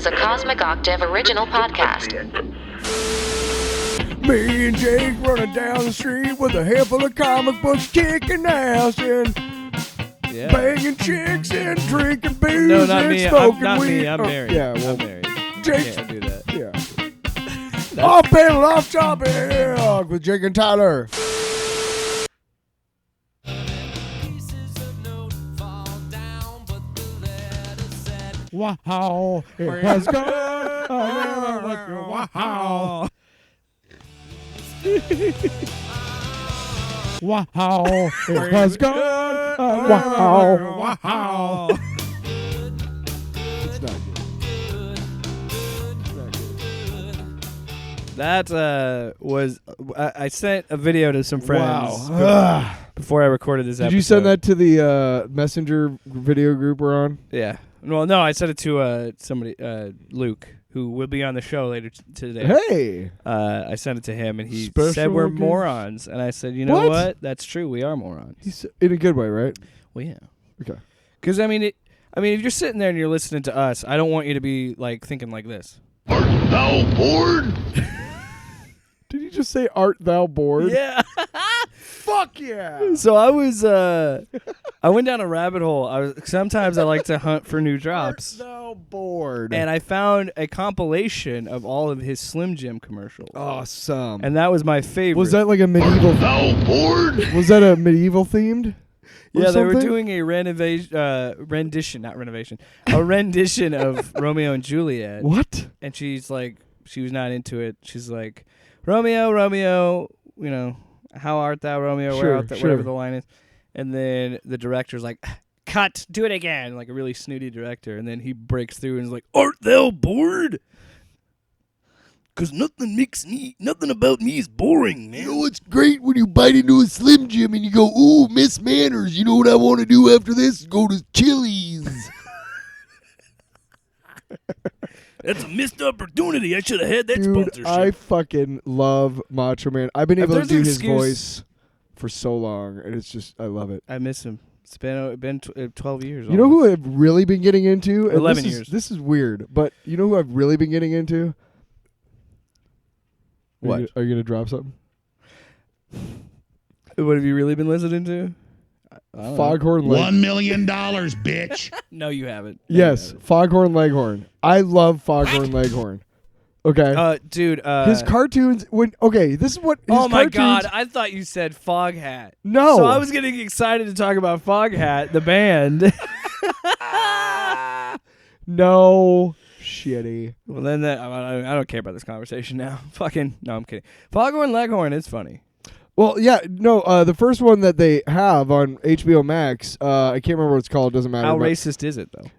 is a Cosmic Octave original podcast. Me and Jake running down the street with a handful of comic books, kicking ass and banging chicks and drinking booze No, not and me. smoking Not weed. me. I'm married. Yeah, well, I'm married. Jake. Can't do that. Yeah. Off panel, off topic with Jake and Tyler. Wow, it has gone. Wow. Wow, it has gone. Wow. It's not good. It's not good. That was. I sent a video to some friends Wow. before I recorded this episode. Did you send that to the Messenger video group we're on? Yeah. Well, no, I sent it to somebody, Luke, who will be on the show later today. Hey. I sent it to him, and he Special said we're guest. morons. And I said, you know what? That's true. We are morons. He's in a good way, right? Well, yeah. Okay. Because, I mean, if you're sitting there and you're listening to us, I don't want you to be, like, thinking like this. Art thou bored? Did you just say, art thou bored? Yeah. Fuck yeah. So I was, I went down a rabbit hole. Sometimes I like to hunt for new drops. Art thou bored? And I found a compilation of all of his Slim Jim commercials. Awesome. And that was my favorite. Was that like a medieval? Thou bored? Was that a medieval themed? Yeah, they were something? doing a rendition of Romeo and Juliet. What? And she's like, she was not into it. She's like, Romeo, you know, how art thou, Romeo? Sure, Where art thou? sure. Whatever the line is. And then the director's like, cut, do it again. Like a really snooty director. And then he breaks through and is like, art thou bored? Because nothing about me is boring, man. You know, it's great when you bite into a Slim Jim and you go, ooh, Miss Manners, you know what I want to do after this? Go to Chili's. That's a missed opportunity. I should have had that Dude, sponsorship. I fucking love Macho Man. I've been If able to there's do an his excuse- voice for so long, and it's just, I love it. I miss him. It's been 12 years. You know who I've really been getting into? And 11 this years. This is weird, but you know who I've really been getting into? What? Are you going to drop something? What have you really been listening to? I don't know. Foghorn Leghorn. $1 million, bitch. No, you haven't. No, Yes, you haven't. Foghorn Leghorn. I love Foghorn Leghorn. Okay. Dude. His cartoons, this is what his Oh my cartoons- God! I thought you said Foghat. No. So I was getting excited to talk about Foghat, the band. No. Shitty. Well, then I don't care about this conversation now. Fucking no, I'm kidding. Foghorn Leghorn is funny. Well, yeah, no, the first one that they have on HBO Max, I can't remember what it's called, doesn't matter. How but racist is it though?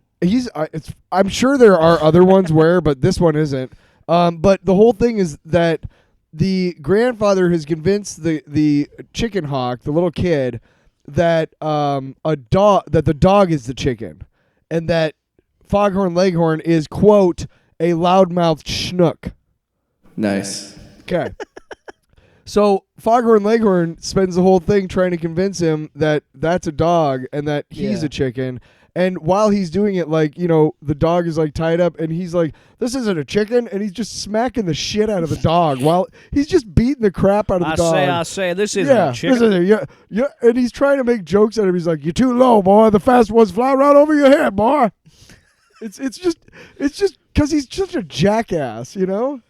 I'm sure there are other ones where, but this one isn't. But the whole thing is that the grandfather has convinced the chicken hawk, the little kid, that the dog is the chicken, and that Foghorn Leghorn is, quote, a loudmouthed schnook. Nice. Okay. So Foghorn Leghorn spends the whole thing trying to convince him that that's a dog and that he's Yeah. a chicken. And while he's doing it, like, you know, the dog is like tied up and he's like, this isn't a chicken. And he's just smacking the shit out of the dog while he's just beating the crap out of the dog. I say, this isn't Yeah, a chicken. this isn't, yeah. And he's trying to make jokes at him. He's like, you're too low, boy. The fast ones fly right over your head, boy. It's just because he's such a jackass, you know?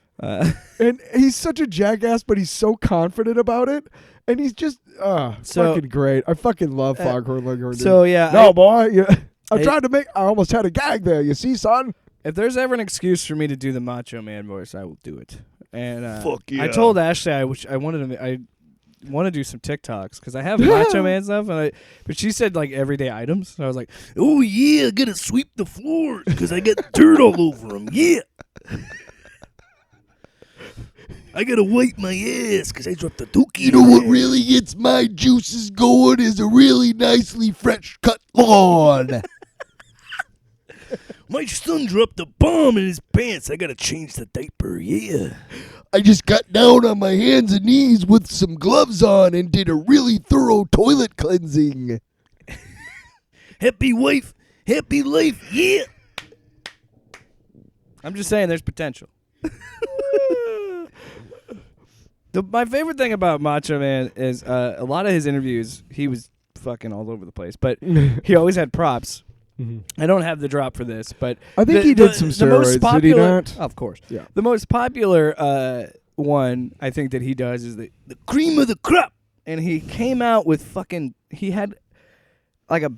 And he's such a jackass, but he's so confident about it. And he's just fucking great. I fucking love Foghorn Leghorn. So, yeah. No, boy. Yeah. I almost had a gag there. You see, son? If there's ever an excuse for me to do the Macho Man voice, I will do it. And Fuck yeah. I told Ashley I want to do some TikToks because I have Macho Man stuff, but she said like everyday items. So I was like, oh yeah, I gotta sweep the floors because I got dirt all over them. Yeah, I gotta wipe my ass because I dropped the dookie. You know what really gets my juices going is a really nicely fresh cut lawn. My son dropped a bomb in his pants. I gotta change the diaper. Yeah. I just got down on my hands and knees with some gloves on and did a really thorough toilet cleansing. Happy wife, happy life. Yeah. I'm just saying there's potential. My favorite thing about Macho Man is a lot of his interviews, he was fucking all over the place, but he always had props. I don't have the drop for this, but I think he did some steroids, did he not? Of course. Yeah. The most popular one I think that he does is the cream of the crop. And he came out with he had like a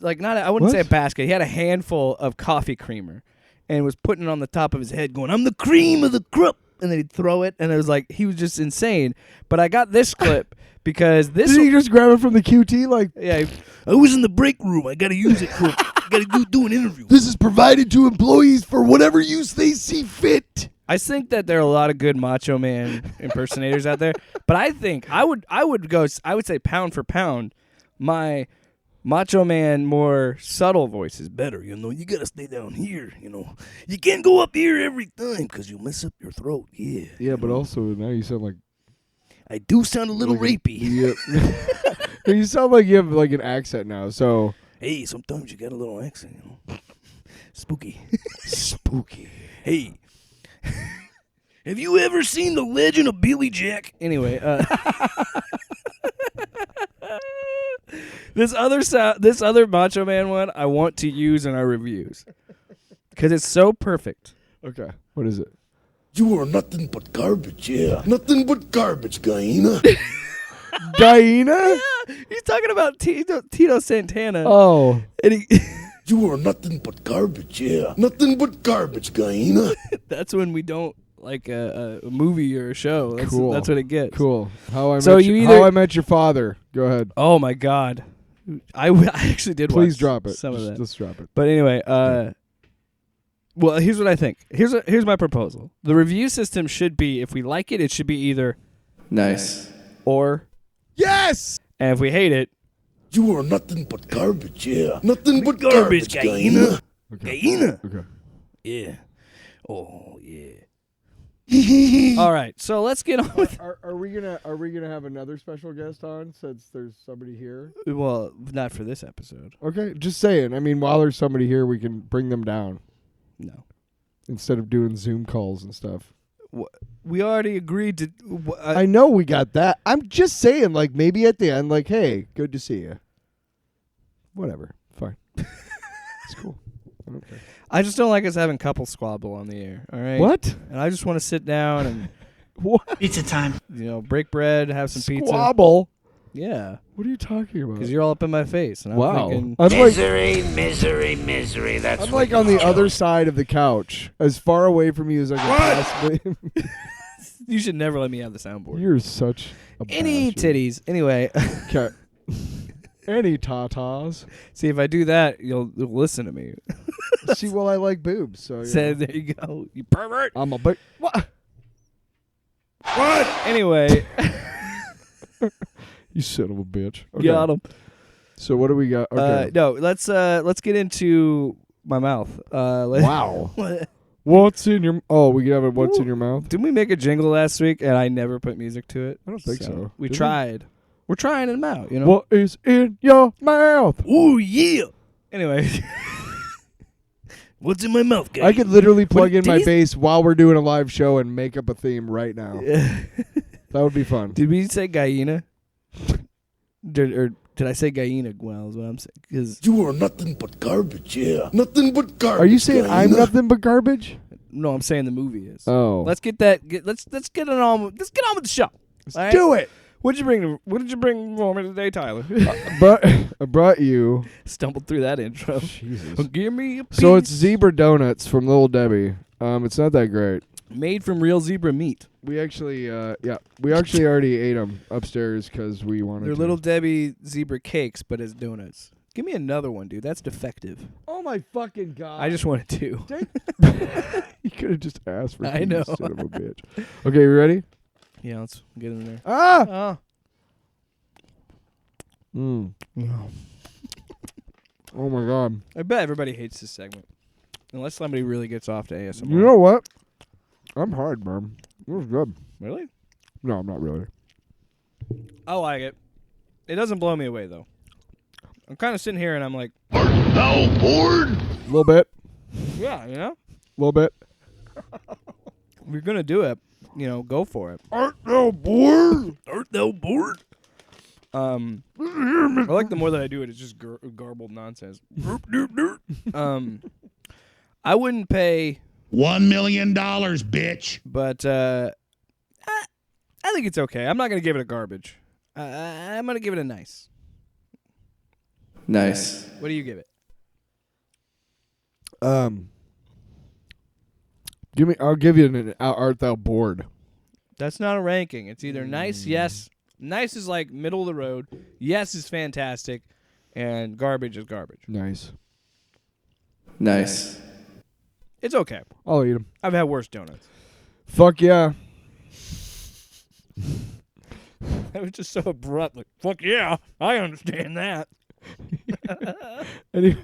I wouldn't say a basket. He had a handful of coffee creamer and was putting it on the top of his head going, I'm the cream of the crop. And then he'd throw it, and it was like, he was just insane. But I got this clip because this... Did he just grab it from the QT? Like, yeah, I was in the break room. I got to use it do an interview. This is provided to employees for whatever use they see fit. I think that there are a lot of good Macho Man impersonators out there, but I think I would say pound for pound, my Macho Man more subtle voice is better. You know, you gotta stay down here. You know, you can't go up here every time because you'll mess up your throat. Yeah. Yeah, but also now you sound like I do sound a little rapey. Yeah. You sound like you have like an accent now. So hey, sometimes you got a little accent. You know, spooky. Spooky. Hey. Have you ever seen The Legend of Billy Jack? Anyway, this other Macho Man one I want to use in our reviews because it's so perfect. Okay, what is it? You are nothing but garbage, yeah. Nothing but garbage, Guyana. Guyana? Yeah, he's talking about Tito Santana. Oh. And he You are nothing but garbage, yeah. Nothing but garbage, Guyana. That's when we don't like a movie or a show. That's, cool. That's what it gets. Cool. How I Met Your Father. Go ahead. Oh my God, I actually did. Please watch drop it. Some of that. Let's drop it. But anyway, well, here's what I think. Here's my proposal. The review system should be, if we like it, it should be either nice or yes. And if we hate it, you are nothing but garbage, yeah. Nothing but garbage, Guyana. Okay. Guyana. Okay. Yeah. Oh yeah. All right, so let's get on with. Are we gonna have another special guest on since there's somebody here? Well, not for this episode. Okay, just saying. I mean, while there's somebody here, we can bring them down. No. Instead of doing Zoom calls and stuff. We already agreed to. I know we got that. I'm just saying, like, maybe at the end, like, hey, good to see you. Whatever. Fine. It's cool. I don't care. I just don't like us having couple squabble on the air. All right. What? And I just want to sit down and what? pizza time. Break bread, have some pizza. Squabble? Yeah. What are you talking about? Because you're all up in my face, and I'm wow. thinking, I'm Misery. That's I'm like on the other side of the couch, as far away from you as I can possibly. you should never let me have the soundboard. You're such a Any bastard. titties. Anyway. Okay. Any tatas. See, if I do that, you'll listen to me. See, well, I like boobs, so Say, there you go, you pervert. I'm a big. What? Anyway. You son of a bitch. Okay. Got him. So what do we got? Okay. No, let's get into my mouth. Wow. What's in your? Oh, we can have a what's in your mouth. Didn't we make a jingle last week and I never put music to it? I don't think so. We Did tried. We're trying them out, you know. What is in your mouth? Oh yeah. Anyway, what's in my mouth, guys? I could literally plug in my did bass while we're doing a live show and make up a theme right now. That would be fun. Did we say Guyana? Did I say Guyana? Well, is what I'm saying. 'Cause You are nothing but garbage, yeah. Nothing but garbage. Are you saying I'm Guyana. nothing but garbage? no, I'm saying the movie is. Oh, Let's get that. Let's get it on. Let's get on with the show. let's all right? do it. What did you bring? What did you bring for me today, Tyler? I brought you. Stumbled through that intro. Jesus. Give me a piece. So it's zebra donuts from Little Debbie. It's not that great. made from real zebra meat. We actually, we actually already ate them upstairs because we wanted. They're to. Little Debbie zebra cakes, but as donuts. Give me another one, dude. That's defective. Oh my fucking god! I just wanted two. You could have just asked for. I two, know. you son of a bitch. Okay, you ready? Yeah, let's get in there. Ah. Oh. Oh my god! I bet everybody hates this segment. Unless somebody really gets off to ASMR. You know what? I'm hard, man. It was good. Really? No, I'm not really. I like it. It doesn't blow me away, though. I'm kind of sitting here and I'm like, Art thou bored? A little bit. yeah, you know? A little bit. If you're gonna do it, go for it. Art thou bored? Art thou bored? I like the more that I do it, it's just garbled nonsense. I wouldn't pay $1 million, bitch. but I think it's okay. I'm not gonna give it a garbage. I'm gonna give it a nice. Nice. What do you give it? I'll give you an art thou bored. That's not a ranking. It's either nice, yes. Nice is like middle of the road. Yes is fantastic, and garbage is garbage. Nice. Nice. It's okay. I'll eat them. I've had worse donuts. Fuck yeah. That was just so abrupt. Like, fuck yeah, I understand that. Any,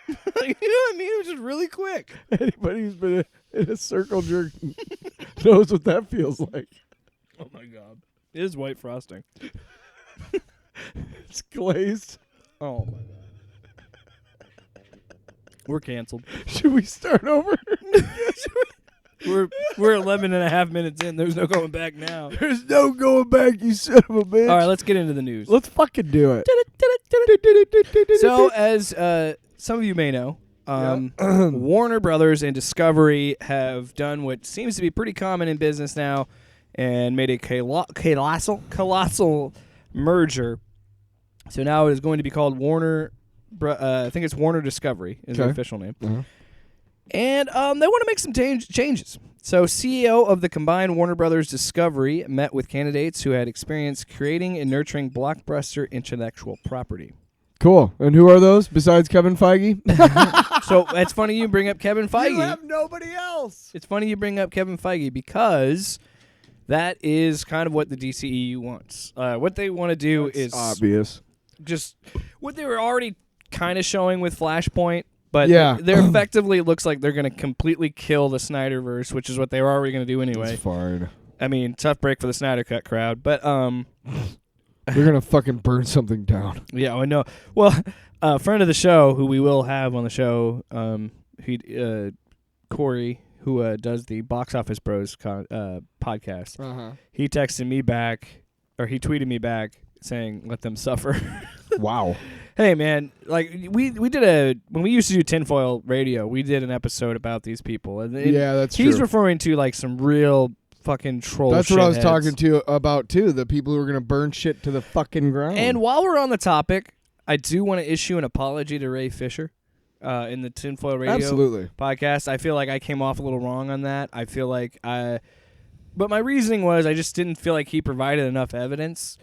Like, you know what I mean? It was just really quick. anybody who's been in a circle jerk knows what that feels like. Oh my god, it is white frosting. It's glazed. Oh my god. We're canceled. Should we start over? We're 11 and a half minutes in. There's no going back now. There's no going back, you son of a bitch. All right, let's get into the news. Let's fucking do it. So, as some of you may know, Warner Brothers and Discovery have done what seems to be pretty common in business now and made a colossal merger. So now it is going to be called Warner. I think it's Warner Discovery is the official name. Uh-huh. And they want to make some changes. So CEO of the combined Warner Brothers Discovery met with candidates who had experience creating and nurturing blockbuster intellectual property. Cool. And who are those besides Kevin Feige? So it's funny you bring up Kevin Feige. You have nobody else. It's funny you bring up Kevin Feige because that is kind of what the DCEU wants. What they want to do is obvious. Just what they were already kind of showing with Flashpoint, but Yeah. they're effectively, it looks like they're going to completely kill the Snyderverse, which is what they were already going to do anyway. It's fine. I mean, tough break for the Snyder Cut crowd, but They're gonna fucking burn something down. yeah, I know. Well, a friend of the show who we will have on the show, Corey, who does the Box Office Bros podcast, he texted me back, or he tweeted me back saying, "Let them suffer." Wow. Hey man, like we did when we used to do Tinfoil Radio, we did an episode about these people, and Yeah, that's he's true. referring to like some real fucking troll. That's what I was shitheads. talking to you about too. The people who are gonna burn shit to the fucking ground. And while we're on the topic, I do want to issue an apology to Ray Fisher in the Tinfoil Radio absolutely. podcast. I feel like I came off a little wrong on that. I feel like but my reasoning was I just didn't feel like he provided enough evidence.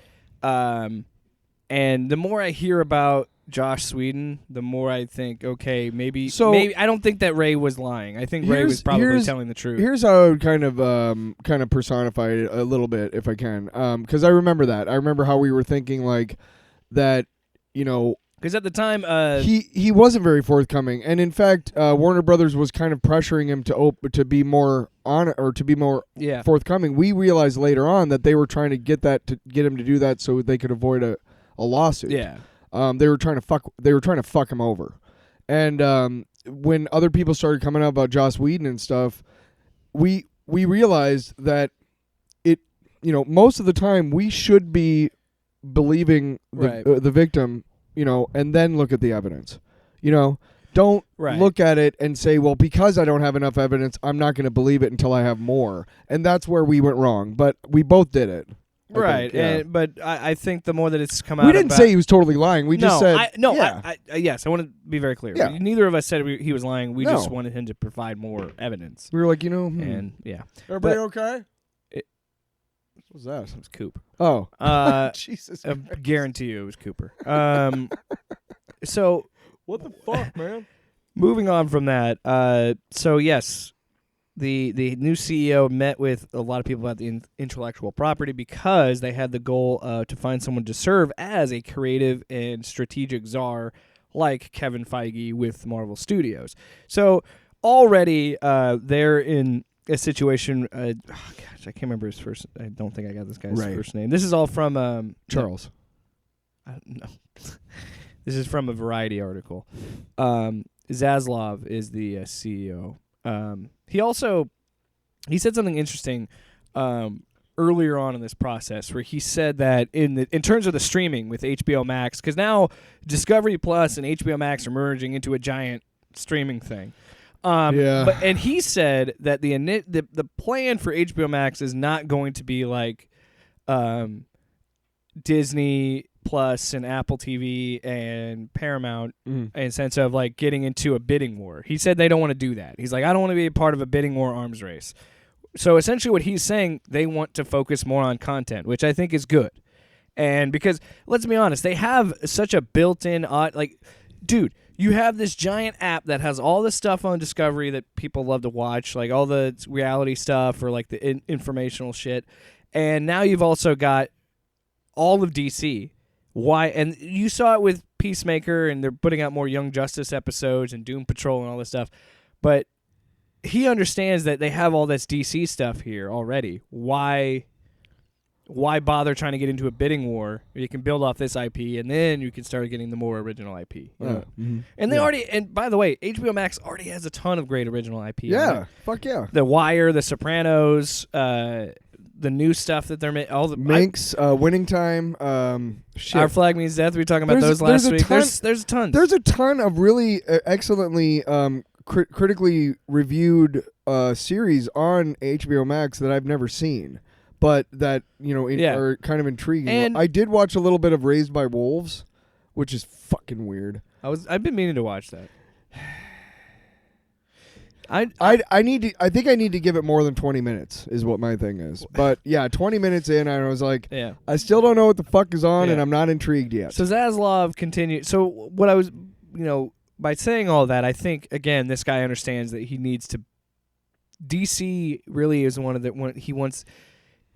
And the more I hear about Josh Sweden, the more I think, okay, maybe I don't think that Ray was lying. I think Ray was probably telling the truth. Here's how I would kind of personify it a little bit, if I can, because I remember that. I remember how we were thinking like that, because at the time, he wasn't very forthcoming, and in fact, Warner Brothers was kind of pressuring him to be more on or to be more forthcoming. We realized later on that they were trying to get him to do that so they could avoid a lawsuit. Yeah. They were trying to fuck him over. And when other people started coming out about Joss Whedon and stuff, we realized that most of the time we should be believing the victim, and then look at the evidence. Don't look at it and say, well, because I don't have enough evidence, I'm not going to believe it until I have more. And that's where we went wrong. But we both did it. Right, but I think the more that it's come out, we didn't say he was totally lying. We just said, yes, I want to be very clear. Yeah. Neither of us said he was lying. We just wanted him to provide more evidence. We were like, and yeah, everybody okay? What was that? It was Coop. Oh, Jesus! I guarantee you, it was Cooper. So what the fuck, man? Moving on from that, so yes. The new CEO met with a lot of people about the intellectual property because they had the goal to find someone to serve as a creative and strategic czar like Kevin Feige with Marvel Studios. So already they're in a situation. I can't remember his first. I don't think I got this guy's first name. This is all from Charles. No. This is from a Variety article. Zaslav is the CEO. He said something interesting earlier on in this process, where he said that in terms of the streaming with HBO Max, because now Discovery Plus and HBO Max are merging into a giant streaming thing. And he said that the plan for HBO Max is not going to be like Disney Plus and Apple TV and Paramount in a sense of like getting into a bidding war. He said they don't want to do that. He's like, I don't want to be a part of a bidding war arms race. So essentially what he's saying, they want to focus more on content, which I think is good. And because, let's be honest, they have such a built-in, dude, you have this giant app that has all the stuff on Discovery that people love to watch, like all the reality stuff or like the informational shit. And now you've also got all of DC. Why? And you saw it with Peacemaker, and they're putting out more Young Justice episodes and Doom Patrol and all this stuff. But he understands that they have all this DC stuff here already. Why bother trying to get into a bidding war? You can build off this IP, and then you can start getting the more original IP. You know? And they already. And by the way, HBO Max already has a ton of great original IP. Yeah, fuck yeah. The Wire, The Sopranos, the new stuff that they're making. All the Minx, Winning Time. Shit. Our Flag Means Death. We were talking about those last week. There's tons. There's a ton of really excellently critically reviewed series on HBO Max that I've never seen, but that are kind of intriguing. And I did watch a little bit of Raised by Wolves, which is fucking weird. I've been meaning to watch that. I think I need to give it more than 20 minutes is what my thing is. But yeah, 20 minutes in, I was like, I still don't know what the fuck is on, and I'm not intrigued yet. So Zaslav continued. So what I was, by saying all that, I think again this guy understands that he needs to. DC really is one he wants.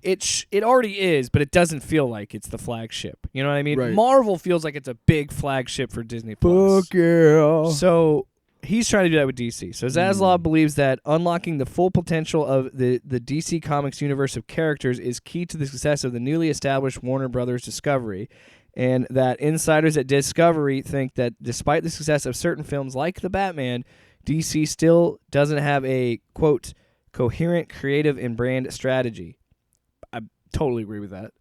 It already is, but it doesn't feel like it's the flagship. You know what I mean? Right. Marvel feels like it's a big flagship for Disney Plus. Fuck yeah. So he's trying to do that with DC. So Zaslav believes that unlocking the full potential of the DC Comics universe of characters is key to the success of the newly established Warner Brothers Discovery, and that insiders at Discovery think that despite the success of certain films like The Batman, DC still doesn't have a, quote, coherent creative and brand strategy. I totally agree with that.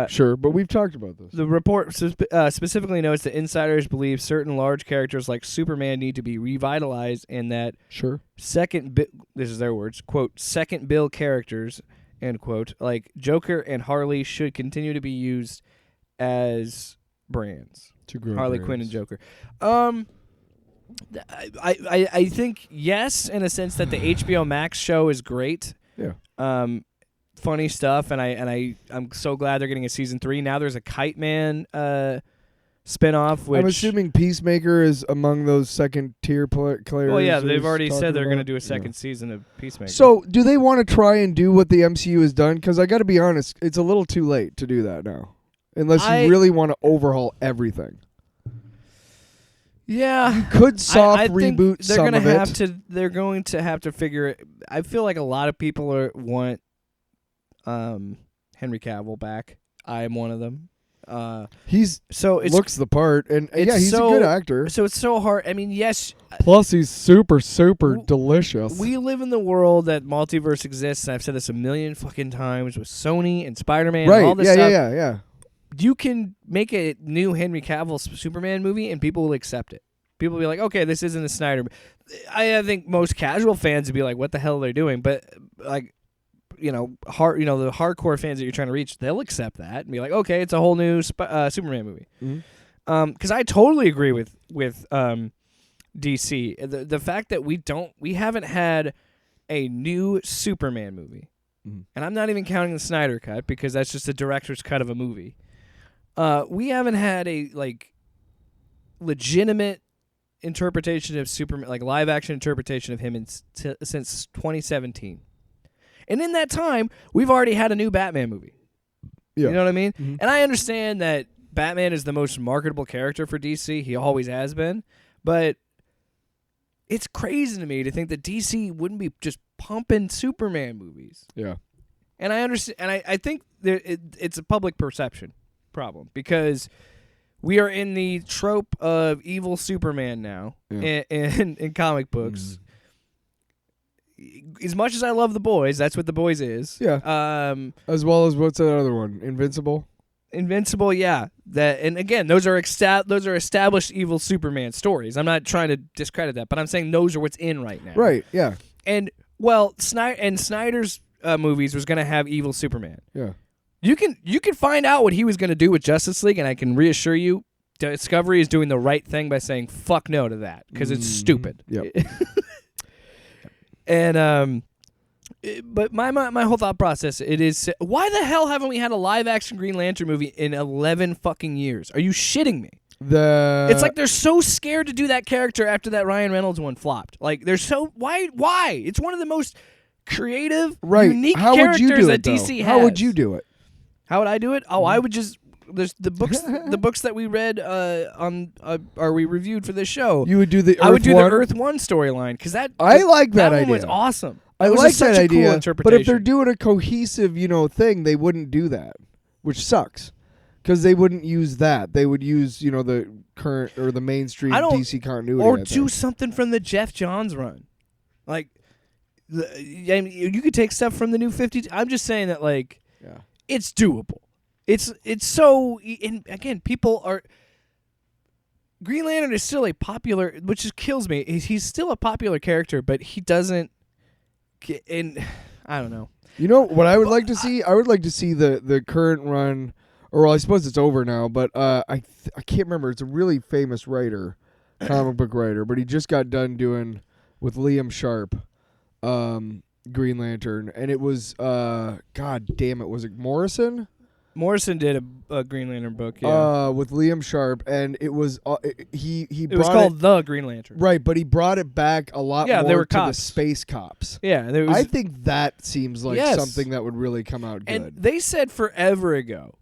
Sure, but we've talked about this. The report specifically notes that insiders believe certain large characters like Superman need to be revitalized, and that this is their words, quote, second bill characters, end quote, like Joker and Harley should continue to be used as brands. Harley Quinn and Joker. I think yes, in a sense that the HBO Max show is great. Yeah. Funny stuff, and I'm so glad they're getting a season 3. Now there's a Kite Man spinoff. Which I'm assuming Peacemaker is among those second tier players. Well, yeah, they've already said they're going to do a second season of Peacemaker. So, do they want to try and do what the MCU has done? Because I got to be honest, it's a little too late to do that now, unless you really want to overhaul everything. Yeah, you could soft reboot they're some gonna of it. have to. They're going to have to figure it. I feel like a lot of people want Henry Cavill back. I am one of them. Looks the part, and yeah, he's a good actor. So it's so hard. I mean, yes. Plus, he's super delicious. We live in the world that multiverse exists, and I've said this a million fucking times with Sony and Spider-Man and all this stuff. Yeah. You can make a new Henry Cavill Superman movie, and people will accept it. People will be like, okay, this isn't a Snyder. I think most casual fans would be like, what the hell are they doing? But like, the hardcore fans that you're trying to reach, they'll accept that and be like, okay, it's a whole new Superman movie. Because I totally agree with DC. The fact that we haven't had a new Superman movie, and I'm not even counting the Snyder cut because that's just the director's cut of a movie. We haven't had a legitimate interpretation of Superman, like live action interpretation of him since 2017. And in that time, we've already had a new Batman movie. Yeah. You know what I mean? And I understand that Batman is the most marketable character for DC. He always has been. But it's crazy to me to think that DC wouldn't be just pumping Superman movies. Yeah. And I understand, and I think it's a public perception problem because we are in the trope of evil Superman now in comic books. as much as I love The Boys, that's what The Boys is. Yeah. As well as what's that other one? Invincible. Invincible, yeah. And again, those are established evil Superman stories. I'm not trying to discredit that, but I'm saying those are what's in right now. Right. Yeah. And Snyder's movies was going to have evil Superman. Yeah. You can find out what he was going to do with Justice League, and I can reassure you, Discovery is doing the right thing by saying fuck no to that because it's stupid. Yep. And but my whole thought process, it is, why the hell haven't we had a live action Green Lantern movie in 11 fucking years? Are you shitting me? It's like they're so scared to do that character after that Ryan Reynolds one flopped. Like they're so why? It's one of the most creative, unique characters that DC has. How would you do it? How would I do it? Oh, I would just there's the books that we read or we reviewed for this show. You would do the Earth I would do One? the Earth One storyline because I like that one idea. was awesome. I It was like just such that a cool idea. interpretation. But if they're doing a cohesive, thing, they wouldn't do that, which sucks. Because they wouldn't use that. They would use, the current or the mainstream DC continuity. Or do something from the Jeff Johns run. Like, you could take stuff from the New 50s. I'm just saying that, it's doable. It's so, and again, people are. Green Lantern is still a popular, which just kills me. He's still a popular character, but he doesn't. I don't know. You know what I would like to see? I would like to see the current run, or I suppose it's over now. But I can't remember. It's a really famous writer, comic book writer, but he just got done doing with Liam Sharp, Green Lantern, and it was God damn it, was it Morrison? Morrison did a Green Lantern book, with Liam Sharp, and it was he it was called The Green Lantern, right? But he brought it back a lot more they were to cops. the space cops. Yeah, I think that seems like something that would really come out good. And they said forever ago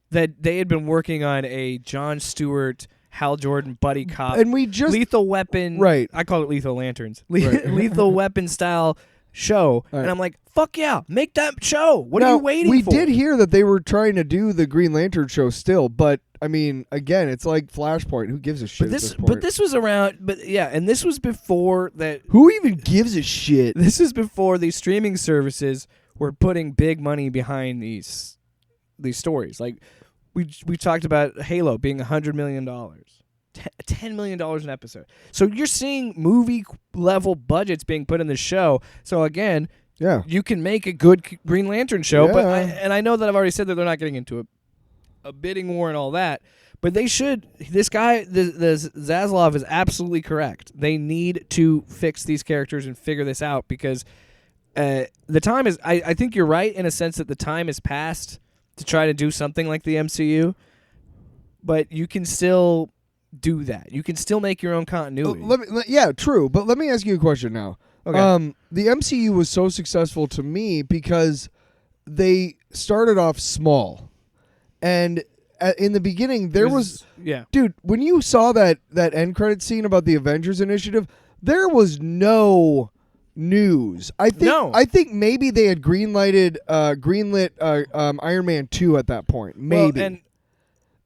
that they had been working on a Jon Stewart, Hal Jordan buddy cop, and we just Lethal Weapon. Right, I call it Lethal Lanterns, right. Lethal Weapon style show, right. And I'm like, fuck yeah, make that show. What are you waiting for? We did hear that they were trying to do the Green Lantern show still, but I mean, again, it's like Flashpoint. Who gives a shit? But this was around. But yeah, and this was before that. Who even gives a shit? This is before these streaming services were putting big money behind these stories. Like we talked about Halo being $100 million. $10 million an episode. So you're seeing movie level budgets being put in the show. So again, you can make a good Green Lantern show. Yeah. But I know that I've already said that they're not getting into a bidding war and all that. But they should. This guy, the Zaslav, is absolutely correct. They need to fix these characters and figure this out because the time is. I think you're right in a sense that the time is past to try to do something like the MCU. But you can still do that. You can still make your own continuity. True. But let me ask you a question now. Okay. The MCU was so successful to me because they started off small, and in the beginning there was dude. When you saw that end credit scene about the Avengers Initiative, there was no news. I think maybe they had greenlit Iron Man 2 at that point. Maybe. Well,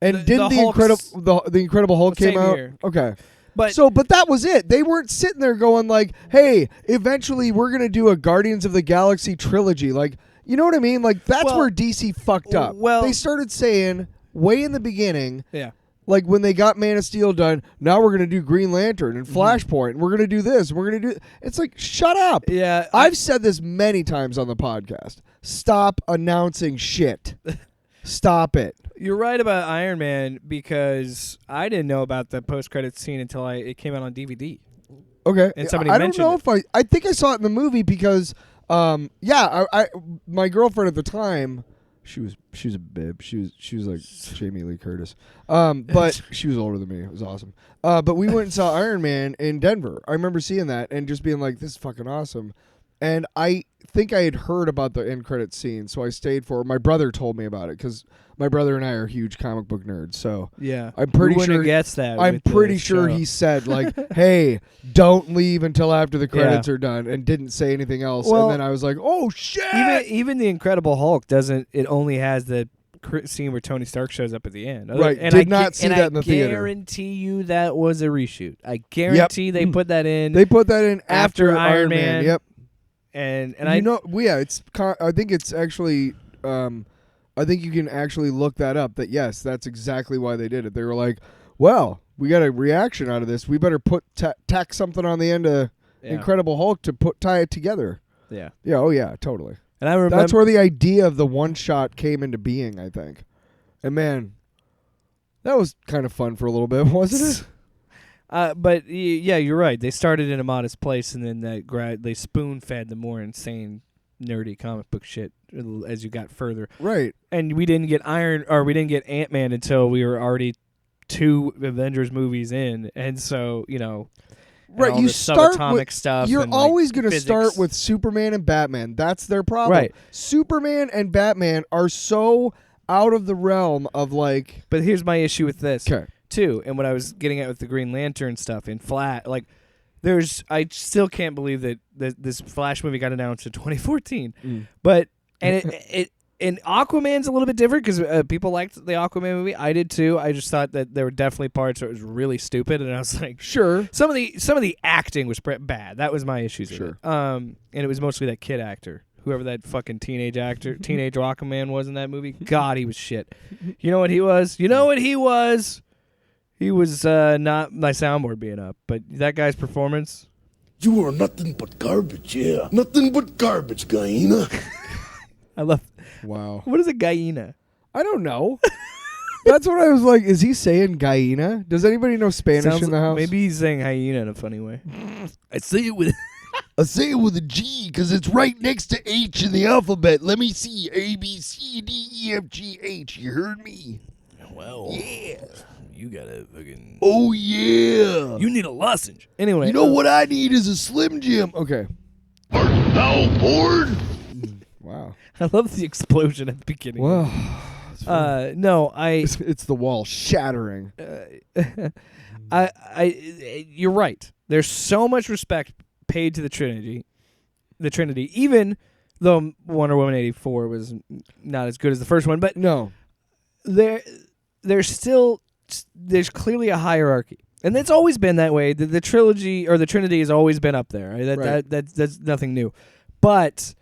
and didn't the Incredible Hulk came out? Year. Okay. But that was it. They weren't sitting there going like, "Hey, eventually we're going to do a Guardians of the Galaxy trilogy." Like, you know what I mean? Like that's where DC fucked up. Well, they started saying way in the beginning, like when they got Man of Steel done, now we're going to do Green Lantern and Flashpoint, and we're going to do this, we're going to do. It's like, shut up. Yeah, I've said this many times on the podcast. Stop announcing shit. Stop it. You're right about Iron Man because I didn't know about the post-credits scene until it came out on DVD. Okay. And somebody I don't mentioned know if I think I saw it in the movie because I my girlfriend at the time, she was a bib. She was like Jamie Lee Curtis. But she was older than me. It was awesome. But we went and saw Iron Man in Denver. I remember seeing that and just being like, this is fucking awesome. And I think I had heard about the end credits scene, so I stayed for it. My brother told me about it because my brother and I are huge comic book nerds. So I'm pretty sure gets that. I'm pretty sure he said like, "Hey, don't leave until after the credits are done," and didn't say anything else. Well, and then I was like, "Oh shit!" Even the Incredible Hulk doesn't. It only has the scene where Tony Stark shows up at the end. Right. And Did not see that in the theater. I guarantee you that was a reshoot. I guarantee they put that in. They put that in after Iron Man. Yep. And I think it's actually. I think you can actually look that up. That yes, that's exactly why they did it. They were like, well, we got a reaction out of this. We better tack something on the end of Incredible Hulk to tie it together. Yeah. Yeah. Oh yeah. Totally. And I remember that's where the idea of the one shot came into being, I think. And man, that was kind of fun for a little bit, wasn't it? But yeah, you're right. They started in a modest place, and then they spoon-fed the more insane, nerdy comic book shit as you got further. Right. And we didn't get Ant-Man until we were already 2 Avengers movies in, and so right. You start subatomic with stuff. You're and always going to physics. start with Superman and Batman. That's their problem. Right. Superman and Batman are so out of the realm of like. But here's my issue with this. Okay. Too, and what I was getting at with the Green Lantern stuff in Flash, like I still can't believe that this Flash movie got announced in 2014. But and Aquaman's a little bit different because people liked the Aquaman movie. I did too. I just thought that there were definitely parts where it was really stupid, and I was like, sure. Some of the acting was bad. That was my issue. Sure. And it was mostly that kid actor. Whoever that fucking teenage Aquaman was in that movie. God, he was shit. You know what he was? He was not my soundboard being up, but that guy's performance. You are nothing but garbage, yeah. Nothing but garbage, Guyena. I love. Wow. What is a Guyena? I don't know. That's what I was like. Is he saying Guyena? Does anybody know Spanish in the house? Maybe he's saying hyena in a funny way. I say it with a G because it's right next to H in the alphabet. Let me see. A, B, C, D, E, F, G, H. You heard me? Well, yeah. You gotta fucking. Oh, yeah. You need a lozenge. Anyway. You know what I need is a Slim Jim. Okay. Art thou bored? Wow. I love the explosion at the beginning. Wow. No, It's the wall shattering. You're right. There's so much respect paid to the Trinity, even though Wonder Woman 84 was not as good as the first one, but no, there's clearly a hierarchy, and it's always been that way. The trilogy or the Trinity has always been up there. Right? That's nothing new, but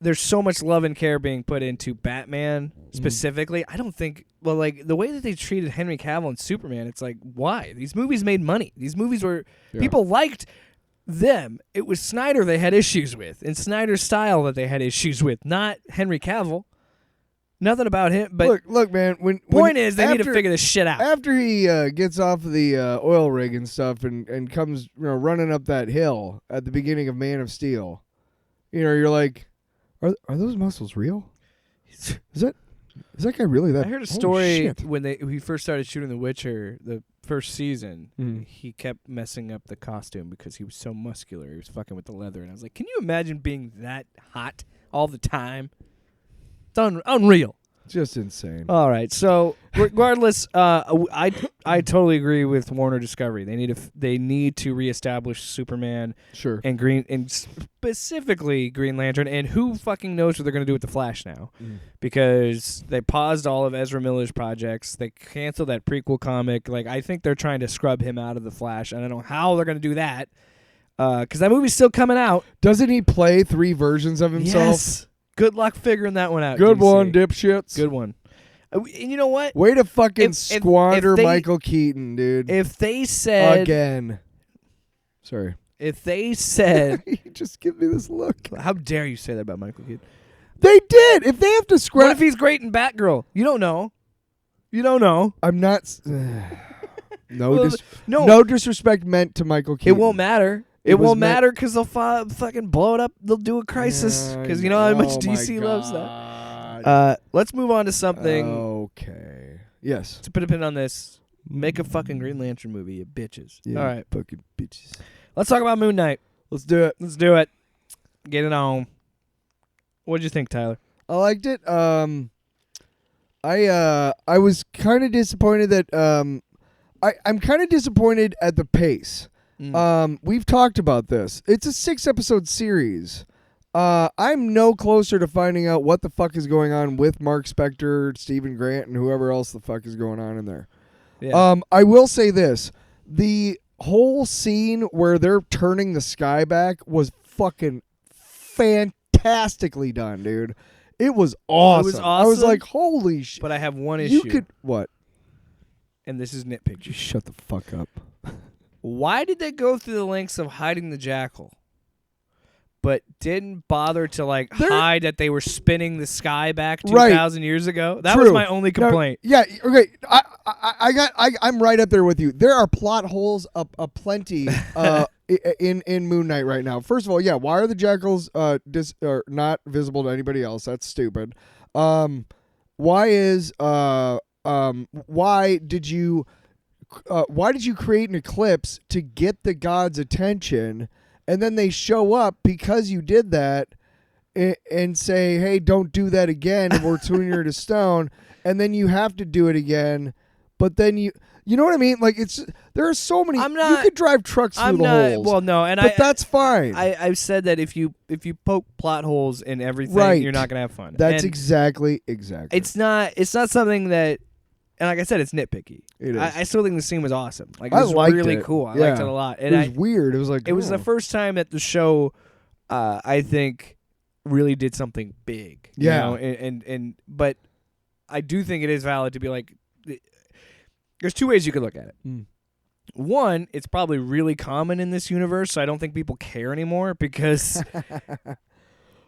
there's so much love and care being put into Batman specifically. I don't think, well, like the way that they treated Henry Cavill and Superman, it's like, why? These movies made money. These movies were, people liked them. It was Snyder they had issues with, and Snyder's style that they had issues with, not Henry Cavill. Nothing about him, but look, man. Point is, they need to figure this shit out. After he gets off the oil rig and stuff, and comes running up that hill at the beginning of Man of Steel, you're like, are those muscles real? Is that guy really that? I heard a story when he first started shooting The Witcher, the first season. He kept messing up the costume because he was so muscular. He was fucking with the leather, and I was like, can you imagine being that hot all the time? It's unreal. Just insane. All right, so regardless, I totally agree with Warner Discovery. They need to reestablish Superman, sure, and specifically Green Lantern, and who fucking knows what they're going to do with the Flash now, because they paused all of Ezra Miller's projects. They canceled that prequel comic. Like, I think they're trying to scrub him out of the Flash. I don't know how they're going to do that, because that movie's still coming out. Doesn't he play 3 versions of himself? Yes. Good luck figuring that one out. Good DC. one, dipshits. Good one. And you know what? Way to fucking squander if Michael Keaton, dude. If they said... Again. Sorry. If they said... You just give me this look. How dare you say that about Michael Keaton? They did. If they have to scrap... What if he's great in Batgirl? You don't know. You don't know. I'm not... No disrespect meant to Michael Keaton. It won't matter. It won't matter because they'll fucking blow it up. They'll do a crisis because you know how much DC loves that. Let's move on to something. Okay. Yes. To put a pin on this, make a fucking Green Lantern movie, you bitches. Yeah, all right. Fucking bitches. Let's talk about Moon Knight. Let's do it. Let's do it. Get it on. What did you think, Tyler? I liked it. I was kind of disappointed that I'm kind of disappointed at the pace. We've talked about this. It's a 6-episode series. I'm no closer to finding out what the fuck is going on with Mark Spector, Stephen Grant, and whoever else the fuck is going on in there. Yeah. I will say this. The whole scene where they're turning the sky back was fucking fantastically done, dude. It was awesome. I was awesome, like, holy shit. But I have one issue. You could what? And this is nitpicky. Just shut the fuck up. Why did they go through the lengths of hiding the jackal, but didn't bother to hide that they were spinning the sky back 2,000 years ago? That was True. my only complaint. Yeah. Okay. I'm right up there with you. There are plot holes aplenty in Moon Knight right now. First of all, yeah. Why are the jackals not visible to anybody else? That's stupid. Why did you create an eclipse to get the gods' attention, and then they show up because you did that and say, hey, don't do that again, and we're tuning her to stone, and then you have to do it again, but then you know what I mean? Like, there are so many. You could drive trucks through the holes. Well, no, but that's fine. I've said that if you poke plot holes in everything, Right. you're not gonna have fun. That's And exactly. It's not something that. And like I said, it's nitpicky. It is. I still think the scene was awesome. Like, it I was liked really it. cool. I Yeah. liked it a lot. And It was weird. It was like it was the first time that the show, I think, really did something big. you Yeah. know? But I do think it is valid to be like, there's two ways you could look at it. Mm. One, it's probably really common in this universe, so I don't think people care anymore because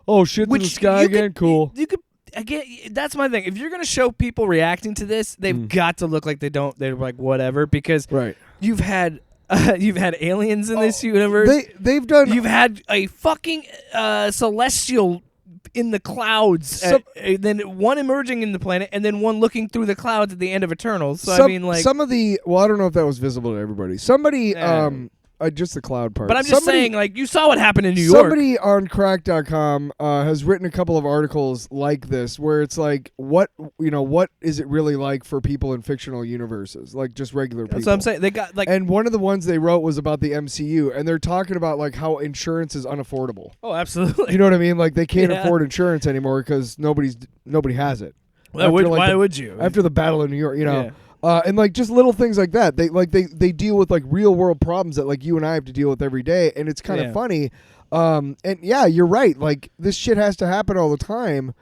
oh shit to the sky you again. could- Cool. You could. Again, that's my thing. If you're gonna show people reacting to this, they've got to look like they don't. They're like whatever because Right. you've had aliens in this universe. They've done. You've had a fucking celestial in the clouds, then one emerging in the planet, and then one looking through the clouds at the end of Eternals. So I mean, like some of the. Well, I don't know if that was visible to everybody. Somebody. Yeah. Just the cloud part. but I'm just saying, like you saw what happened in New York. Somebody on crack.com has written a couple of articles like this where it's like, what is it really like for people in fictional universes, like just regular people. That's what I'm saying. They got like, and one of the ones they wrote was about the MCU, and they're talking about like how insurance is unaffordable. oh, absolutely. You know what I mean? Like they can't Yeah. afford insurance anymore because nobody has it. Why would you? After the Battle of New York, you know. Yeah. And like just little things like that. They deal with like real world problems that like you and I have to deal with every day, and it's kind of Yeah. funny. And yeah, you're right. Like this shit has to happen all the time,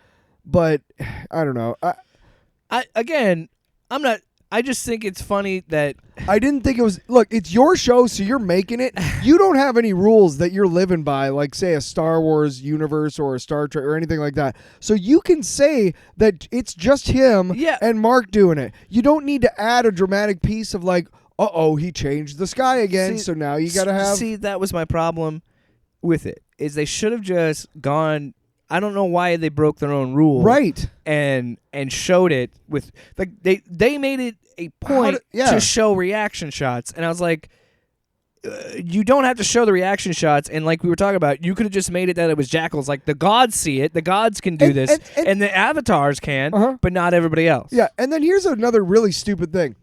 but I don't know. I just think it's funny that I didn't think it was. Look, it's your show, so you're making it. You don't have any rules that you're living by, like say a Star Wars universe or a Star Trek or anything like that. So you can say that it's just him Yeah. and Mark doing it. You don't need to add a dramatic piece of like, he changed the sky again, See- so now you got to have. See, that was my problem with it. Is they should have just gone. I don't know why they broke their own rule, Right. And showed it with like they made it a point to show reaction shots, and I was like, you don't have to show the reaction shots. And like we were talking about, you could have just made it that it was jackals. Like the gods see it, the gods can do this, and the avatars can, but not everybody else. Yeah, and then here's another really stupid thing.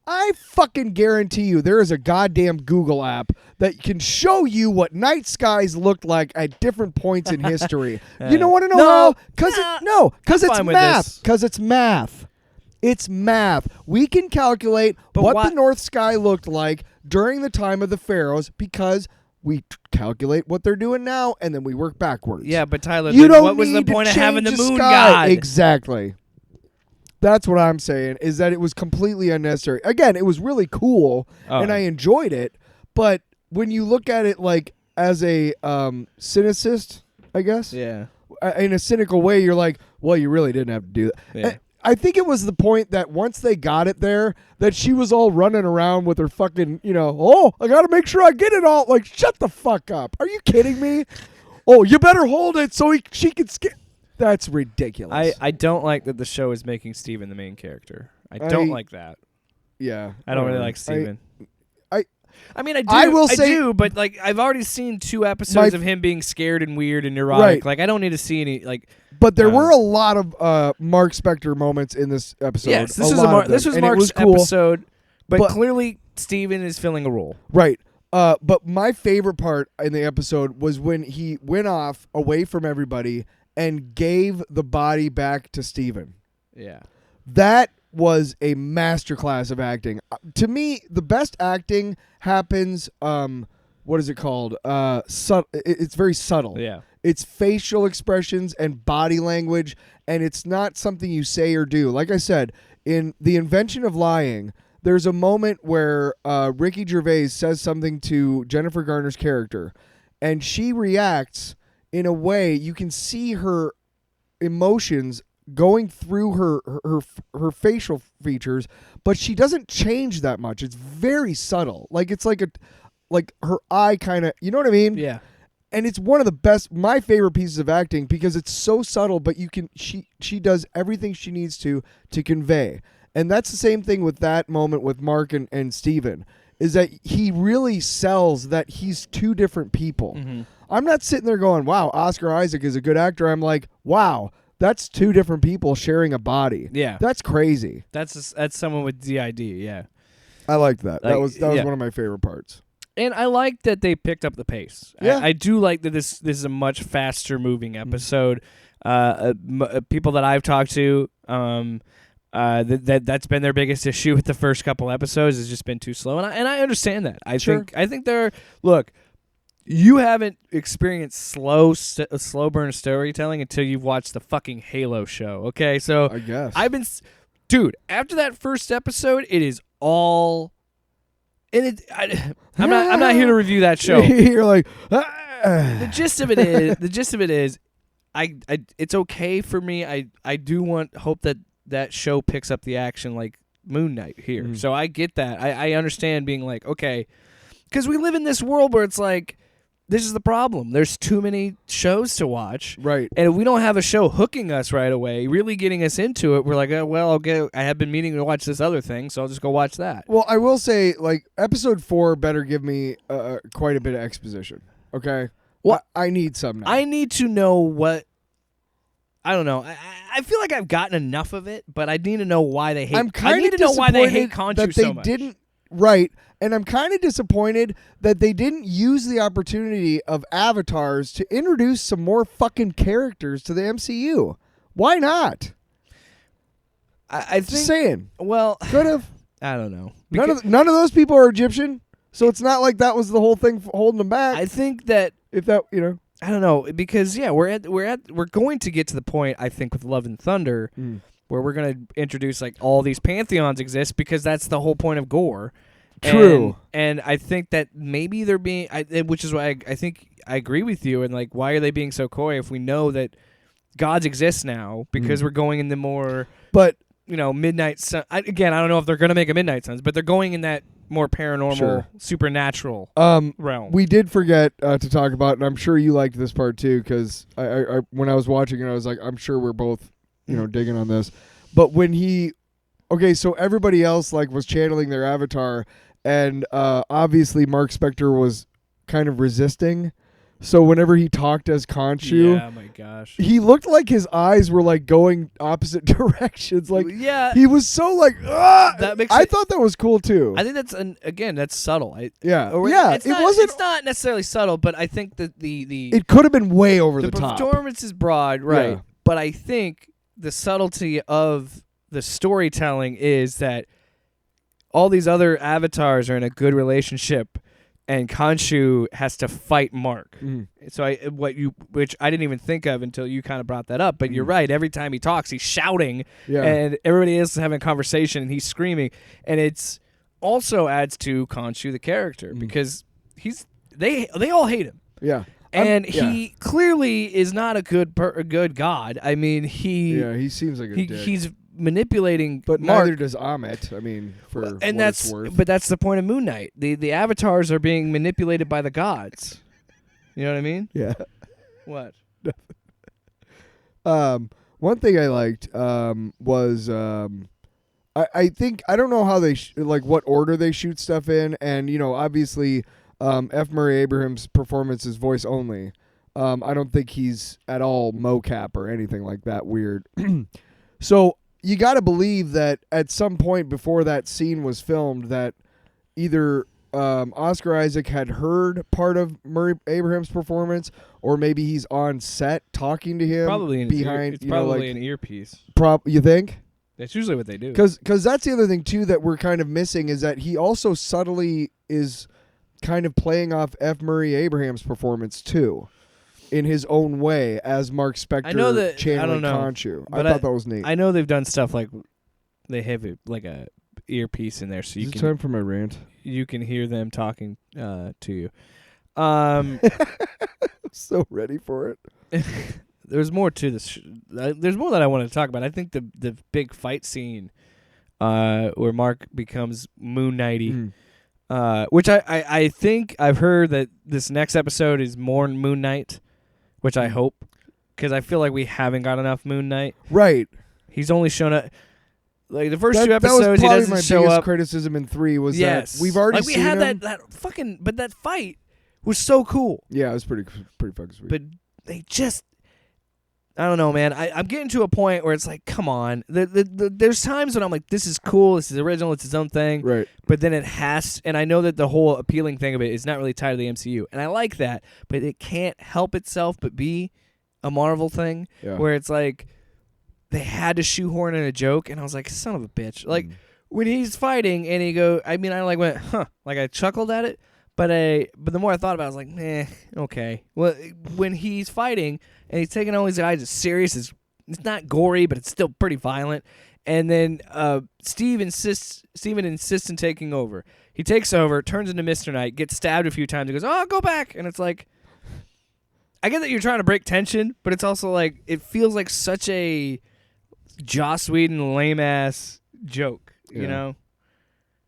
I fucking guarantee you there is a goddamn Google app that can show you what night skies looked like at different points in history. You don't want to know how? Because it's fine with math. this. Because it's math. It's math. We can calculate what why- the North Sky looked like during the time of the pharaohs because we calculate what they're doing now and then we work backwards. Yeah, but Tyler, You then don't what was the need to point of having the change moon sky. god? Exactly. That's what I'm saying, is that it was completely unnecessary. Again, it was really cool, and I enjoyed it, but when you look at it like as a cynicist, I guess, Yeah. in a cynical way, you're like, well, you really didn't have to do that. Yeah. I think it was the point that once they got it there, that she was all running around with her fucking, I got to make sure I get it all. Like, shut the fuck up. Are you kidding me? Oh, you better hold it so she can skip. That's ridiculous. I don't like that the show is making Steven the main character. I don't like that. Yeah. I don't really like Steven. I mean, I do. I will say- but like I've already seen 2 episodes of him being scared and weird and neurotic. Right. Like I don't need to see any like. But there were a lot of Mark Spector moments in this episode. Yes, this A was lot of them, this was and it Mark's cool. episode, but But- clearly Steven is filling a role. Right. But my favorite part in the episode was when he went off away from everybody and gave the body back to Steven. Yeah. That was a masterclass of acting. To me, the best acting happens. What is it called? It's very subtle. Yeah. It's facial expressions and body language, and it's not something you say or do. Like I said, in The Invention of Lying, there's a moment where Ricky Gervais says something to Jennifer Garner's character, and she reacts in a way you can see her emotions going through her facial features, but she doesn't change that much. It's very subtle. Like it's like her eye kind of, you know what I mean? Yeah. And it's one of the best, my favorite pieces of acting because it's so subtle, but she does everything she needs to convey. And that's the same thing with that moment with Mark and Steven, is that he really sells that he's two different people. Mm-hmm. I'm not sitting there going, wow, Oscar Isaac is a good actor. I'm like, wow, that's two different people sharing a body. Yeah. That's crazy. That's someone with DID, yeah. I liked that. That Like, was yeah. one of my favorite parts. And I like that they picked up the pace. Yeah. I do like that this is a much faster moving episode. People that I've talked to, that's been their biggest issue with the first couple episodes, has just been too slow, and I understand that. I think they're look. You haven't experienced slow burn storytelling until you've watched the fucking Halo show. Okay, so I guess dude. After that first episode, it is all. And I'm not here to review that show. You're like, The gist of it is, it's okay for me. I do hope that show picks up the action like Moon Knight here. Mm-hmm. So I get that. I understand being like, okay, because we live in this world where it's like, this is the problem. There's too many shows to watch. right. And if we don't have a show hooking us right away, really getting us into it, we're like, oh, well, I have been meaning to watch this other thing, so I'll just go watch that. Well, I will say, like, episode 4 better give me quite a bit of exposition. Okay. Well, I need some now. I need to know what. I don't know. I feel like I've gotten enough of it, but I need to know why they hate. I'm kind I need of to know why they hate disappointed Khonshu that they so much. didn't. Right. And I'm kind of disappointed that they didn't use the opportunity of avatars to introduce some more fucking characters to the MCU. Why not? I think. Just saying. Well, Could have. I don't know. None of those people are Egyptian, so it's not like that was the whole thing holding them back. I think that. If that, you know. I don't know, because we're going to get to the point, I think, with Love and Thunder where we're going to introduce like all these pantheons exist, because that's the whole point of gore. True. And I think that maybe they're being, which is why I think I agree with you, and like, why are they being so coy if we know that gods exist now, because we're going in the more, But Midnight Sun. Again, I don't know if they're going to make a Midnight Suns, but they're going in that more paranormal, Sure. supernatural realm. we did forget to talk about, and I'm sure you liked this part too, because I when I was watching it, I was like, I'm sure we're both digging on this. But when so everybody else like was channeling their avatar, and obviously Mark Spector was kind of resisting. So whenever he talked as Khonshu, yeah, my gosh. he looked like his eyes were like going opposite directions. Like Yeah. he was so like, ah! That makes I it- thought that was cool too. I think that's subtle. Yeah, Or yeah. It's It not, wasn't. It's not necessarily subtle, but I think that the It could have been way over the top. performance is broad, right? Yeah. But I think the subtlety of the storytelling is that all these other avatars are in a good relationship, and Khonshu has to fight Mark. So which I didn't even think of until you kind of brought that up. But you're right. Every time he talks, he's shouting, Yeah. and everybody else is having a conversation, and he's screaming, and it's also adds to Khonshu the character, because they all hate him. Yeah. And yeah. he clearly is not a good god. I mean, he seems like a dick. he's manipulating But Mark. neither does Amit. I mean, for And what that's it's worth. but that's the point of Moon Knight. The avatars are being manipulated by the gods. You know what I mean? Yeah. What? One thing I liked was I think I don't know how they what order they shoot stuff in, and obviously F. Murray Abraham's performance is voice only. I don't think he's at all mocap or anything like that weird. So you got to believe that at some point before that scene was filmed, that either Oscar Isaac had heard part of Murray Abraham's performance, or maybe he's on set talking to him. Probably in behind. It's probably an earpiece. You think? That's usually what they do. Because that's the other thing too that we're kind of missing, is that he also subtly is kind of playing off F. Murray Abraham's performance too. in his own way as Mark Spector I know that- I channeling don't know, Khonshu. I but thought that was neat. I know they've done stuff like they have a earpiece in there, so Is you it can time for my rant? you can hear them talking to you. Um, I'm so ready for it. there's more to this. There's more that I want to talk about. I think the big fight scene, where Mark becomes Moon Knighty, which I think I've heard that this next episode is more Moon Knight, which I hope, because I feel like we haven't got enough Moon Knight. Right. He's only shown up. Like the first That two was episodes, he probably doesn't my show biggest up. criticism in 3 was Yes, that we've already like we seen had him. that fucking, but that fight was so cool. Yeah, it was pretty fucking sweet. But they just, I don't know, man. I'm getting to a point where it's like, come on. There's times when I'm like, this is cool, this is original, it's its own thing. right. But then it has, and I know that the whole appealing thing of it is not really tied to the MCU, and I like that. But it can't help itself but be a Marvel thing, Yeah. where it's like they had to shoehorn in a joke, and I was like, son of a bitch. Like when he's fighting, and I went, huh, like I chuckled at it. But the more I thought about it, I was like, okay. Well, when he's fighting and he's taking all these guys as serious, it's not gory, but it's still pretty violent. And then Steven insists in taking over. He takes over, turns into Mr. Knight, gets stabbed a few times, and goes, oh, go back. And it's like, I get that you're trying to break tension, but it's also like, it feels like such a Joss Whedon lame-ass joke, you know?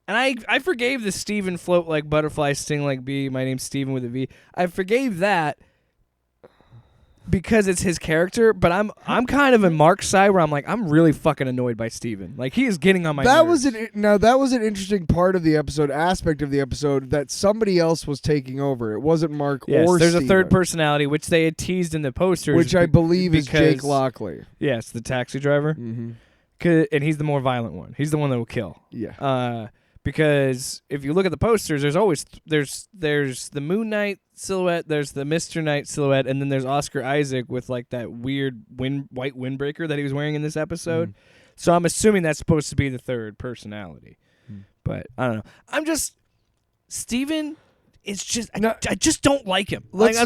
And I forgave the Steven float like butterfly, sting like bee, my name's Steven with a V. I forgave that because it's his character, but I'm kind of in Mark's side where I'm like, I'm really fucking annoyed by Steven. Like, he is getting on my nerves. That was an interesting part of the aspect of the episode that somebody else was taking over. It wasn't Mark or there's Steven, a third personality, which they had teased in the posters. which I believe is because- Jake Lockley. Yes, the taxi driver. Mm-hmm. And he's the more violent one. He's the one that will kill. Yeah. Because if you look at the posters, there's the Moon Knight silhouette, there's the Mr. Knight silhouette, and then there's Oscar Isaac with like that weird white windbreaker that he was wearing in this episode. So I'm assuming that's supposed to be the third personality. But I don't know. Steven is just I just don't like him. Let's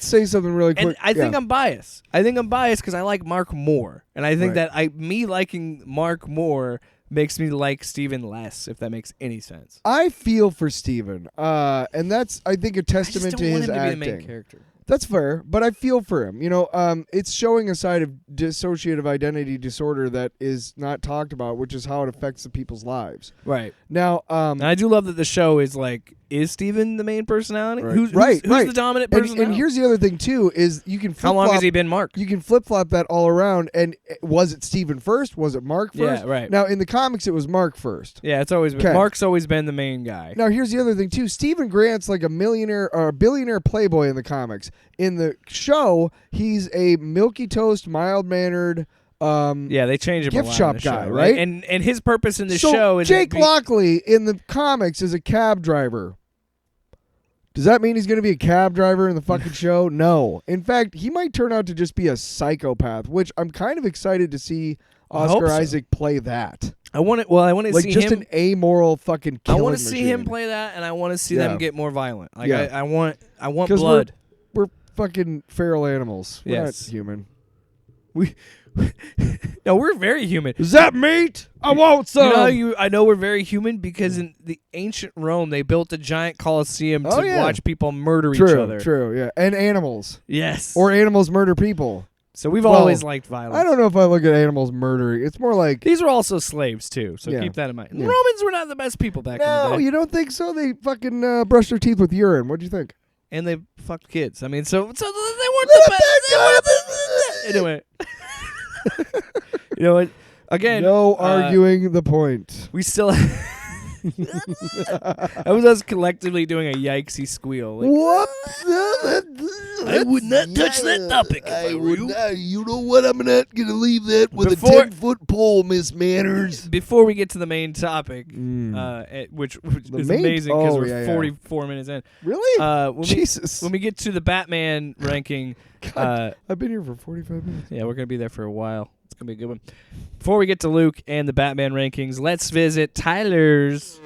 say something really quick. And I think I'm biased. I think I'm biased because I like Mark more, and I think that me liking Mark more makes me like Steven less, if that makes any sense. I feel for Steven, and that's, I think, a testament to his I just don't want him to acting. be the main character. That's fair, but I feel for him. You know, it's showing a side of dissociative identity disorder that is not talked about, which is how it affects the people's lives. Right. Now, And I do love that the show is like, is Steven the main personality? Right. Who's the dominant personality? And here's the other thing too: is you can how long has he been Mark? You can flip flop that all around. And was it Steven first? Was it Mark first? Yeah, right. Now in the comics, it was Mark first. Yeah, it's always been 'Kay. Mark's always been the main guy. Now here's the other thing too: Steven Grant's like a millionaire or a billionaire playboy in the comics. In the show, he's a milky toast, mild mannered. Yeah, they changed him gift a lot shop in the guy, show, right? And his purpose in the So show is Jake Lockley in the comics is a cab driver. Does that mean he's going to be a cab driver in the fucking show? No. In fact, he might turn out to just be a psychopath, which I'm kind of excited to see Oscar Isaac play that. I want to Like see just him. an amoral fucking killing I want to see him machine. play that, and I want to see Yeah. them get more violent. Like Yeah. I want 'Cause blood. We're fucking feral animals. We're Yes. not human. No, we're very human. Is that meat? I want some. I know we're very human because in the ancient Rome they built a giant coliseum Oh, to yeah. watch people murder each True, other. true, yeah. And animals. Yes. Or animals murder people. So we've Well, always liked violence. I don't know if I look at animals murdering. It's more like, These were also slaves too, so Yeah. keep that in mind. Yeah. Romans were not the best people back in the no, day, you don't think so? They fucking brush their teeth with urine. What'd you think? and they fucked kids. I mean, so they weren't the best. Anyway, you know what? Again, No arguing the point. we still. That was us collectively doing a yikesy squeal. Like, What? I would not touch that topic if I were you. You know what? I'm not going to leave that with a Before- 10-foot pole, Miss Manners. Before we get to the main topic, which The is main- amazing because oh, we're yeah, yeah. 44 minutes in. Really? When Jesus. when we get to the Batman ranking, I've been here for 45 minutes. yeah, we're gonna be there for a while. It's gonna be a good one. Before we get to Luke and the Batman rankings, let's visit Tyler's.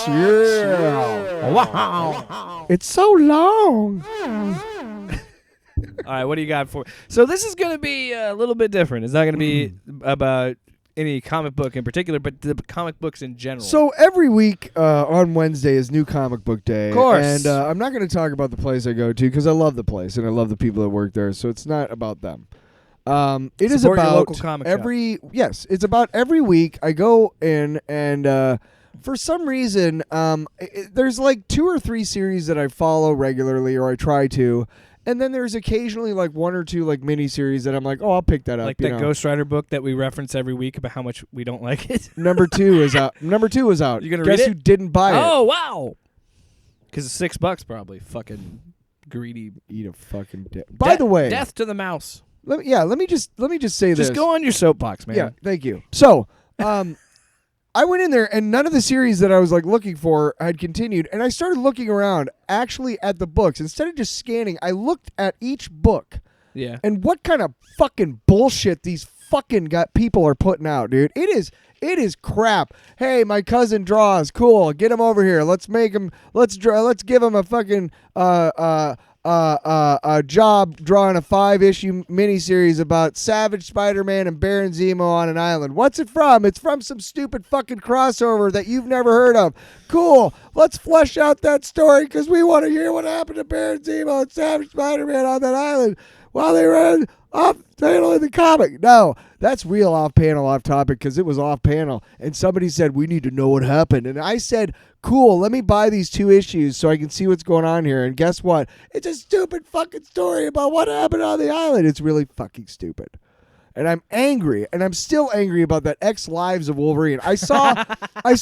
Yeah. It's so long. All right, what do you got for? So this is going to be a little bit different. It's not going to be about any comic book in particular, but the comic books in general. So every week on Wednesday is New Comic Book Day. Of course. And I'm not going to talk about the place I go to because I love the place and I love the people that work there. So it's not about them. It is Support your about local comic shop. Yes, it's about every week I go in and for some reason there's like 2 or 3 series that I follow regularly or I try to. And then there's occasionally like 1 or 2 like mini series that I'm like, oh, I'll pick that up. Like that Ghost Rider book that we reference every week about how much we don't like it. Number 2 is out. Number 2 is out. You gonna Guess read it? who didn't buy it? Oh, wow. Because it's $6 probably. Fucking greedy. Eat a fucking dick. By the way, Death to the mouse. let me just say this. Just go on your soapbox, man. Yeah, thank you. So, I went in there and none of the series that I was like looking for had continued, and I started looking around actually at the books instead of just scanning. I looked at each book Yeah. and what kind of fucking bullshit these fucking people are putting out, dude. It is crap. Hey, my cousin draws. Cool. Get him over here. Let's make him. Let's give him a fucking a job drawing a 5-issue miniseries about Savage Spider-Man and Baron Zemo on an island. What's it from? It's from some stupid fucking crossover that you've never heard of. Cool. Let's flesh out that story because we want to hear what happened to Baron Zemo and Savage Spider-Man on that island while they ran off panel in the comic. No, that's real off panel, off topic because it was off panel. And somebody said, we need to know what happened. And I said, cool, let me buy these 2 issues so I can see what's going on here. And guess what? It's a stupid fucking story about what happened on the island. It's really fucking stupid. And I'm angry, and I'm still angry about that X Lives of Wolverine. I saw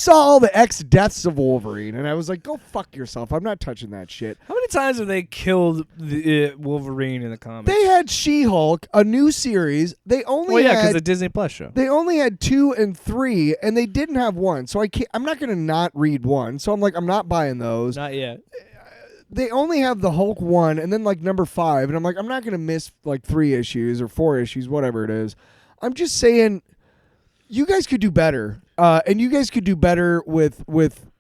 all the X Deaths of Wolverine, and I was like, go fuck yourself. I'm not touching that shit. How many times have they killed the Wolverine in the comics? They had She-Hulk, a new series. They only because the Disney Plus show. They only had 2 and 3, and they didn't have 1. So I'm not going to not read 1. So I'm like, I'm not buying those. Not yet. They only have the Hulk 1 and then like number 5. And I'm like, I'm not going to miss like 3 issues or 4 issues, whatever it is. I'm just saying you guys could do better. And you guys could do better with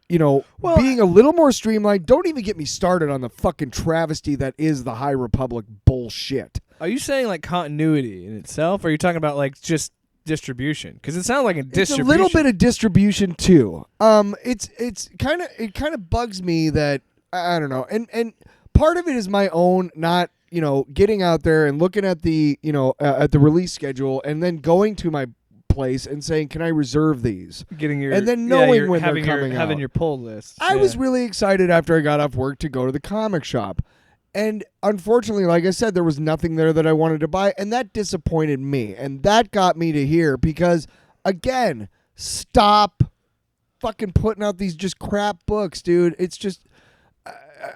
being a little more streamlined. Don't even get me started on the fucking travesty that is the High Republic bullshit. Are you saying like continuity in itself? Or are you talking about like just distribution? Because it sounds like a distribution. It's a little bit of distribution too. It kind of bugs me that I don't know, and part of it is my own not getting out there and looking at the at the release schedule and then going to my place and saying, can I reserve these? Getting your and then knowing when they're coming out. Having your pull list. I was really excited after I got off work to go to the comic shop. And unfortunately, like I said, there was nothing there that I wanted to buy, and that disappointed me. And that got me to here because, again, stop fucking putting out these just crap books, dude. It's just,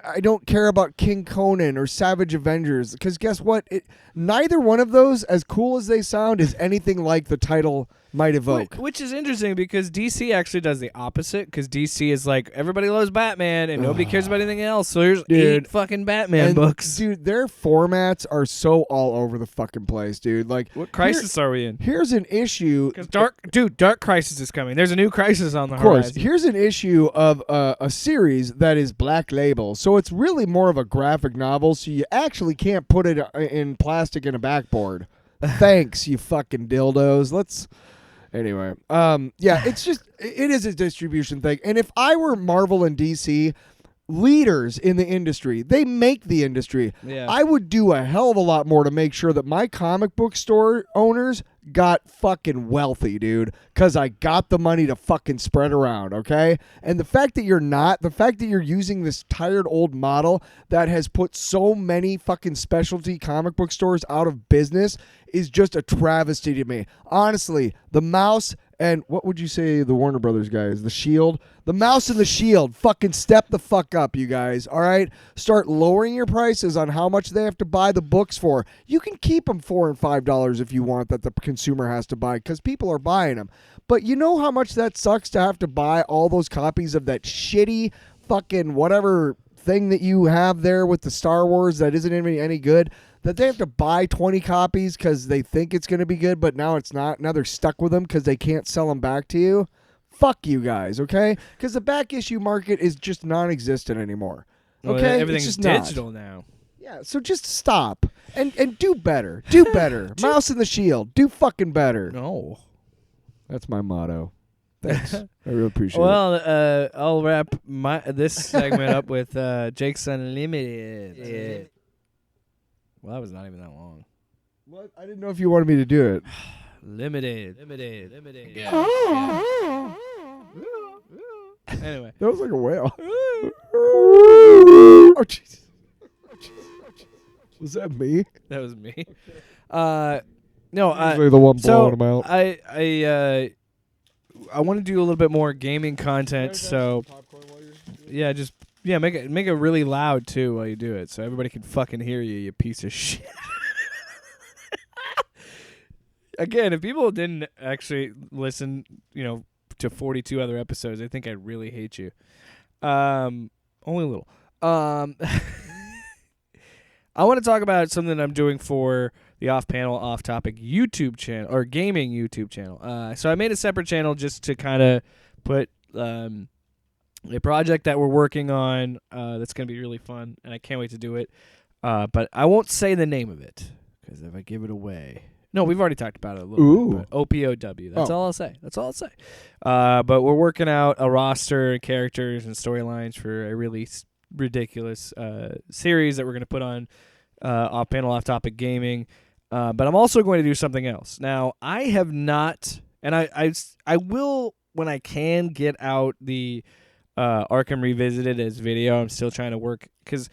I don't care about King Conan or Savage Avengers because guess what? Neither one of those, as cool as they sound, is anything like the title might evoke. Which is interesting because DC actually does the opposite because DC is like, everybody loves Batman and nobody cares about anything else. So there's 8 fucking Batman books. Dude, their formats are so all over the fucking place, dude. Like, what crisis are we in? Here's an issue. Because Dark Crisis is coming. There's a new Crisis on the horizon. Of course. horizon. Here's an issue of a series that is Black Label. So it's really more of a graphic novel, so you actually can't put it in plastic in a backboard. Thanks, you fucking dildos. Anyway, it's just, it is a distribution thing. And if I were Marvel and DC, leaders in the industry, they make the industry. Yeah. I would do a hell of a lot more to make sure that my comic book store owners got fucking wealthy, dude, because I got the money to fucking spread around, okay? And the fact that you're using this tired old model that has put so many fucking specialty comic book stores out of business is just a travesty to me. Honestly, the mouse and what would you say the Warner Brothers guys, the Shield? The mouse and the Shield, fucking step the fuck up, you guys, all right? Start lowering your prices on how much they have to buy the books for. You can keep them $4 and $5 if you want that the consumer has to buy because people are buying them. But you know how much that sucks to have to buy all those copies of that shitty fucking whatever thing that you have there with the Star Wars that isn't even any good, that they have to buy 20 copies because they think it's going to be good, but now it's not. Now they're stuck with them because they can't sell them back to you. fuck you guys, okay? Because the back issue market is just non-existent anymore. Well, Okay, everything's it's just not. digital now. Yeah, so just stop and do better. Do better. Mouse in the shield. Do fucking better. No. That's my motto. Thanks. I really appreciate it. Well, I'll wrap this segment up with Jake's Unlimited. Well, that was not even that long. What? I didn't know if you wanted me to do it. Limited. Yeah. Anyway. That was like a whale. Oh, Jesus. Was that me? That was me. No, Usually the one blowing them out. I want to do a little bit more gaming content, so yeah, make it really loud too while you do it, so everybody can fucking hear you, you piece of shit. Again, if people didn't actually listen, to 42 other episodes, I think I really hate you. Only a little. I want to talk about something I'm doing for the off-panel, off-topic YouTube channel, or gaming YouTube channel. So I made a separate channel just to kind of put a project that we're working on that's going to be really fun, and I can't wait to do it. But I won't say the name of it, because if I give it away... No, we've already talked about it a little bit. But OPOW. That's all I'll say. But we're working out a roster and characters and storylines for a really ridiculous series that we're going to put on off-panel, off-topic gaming. But I'm also going to do something else. Now, I have not, and I will, when I can, get out the Arkham Revisited as video. I'm still trying to work, because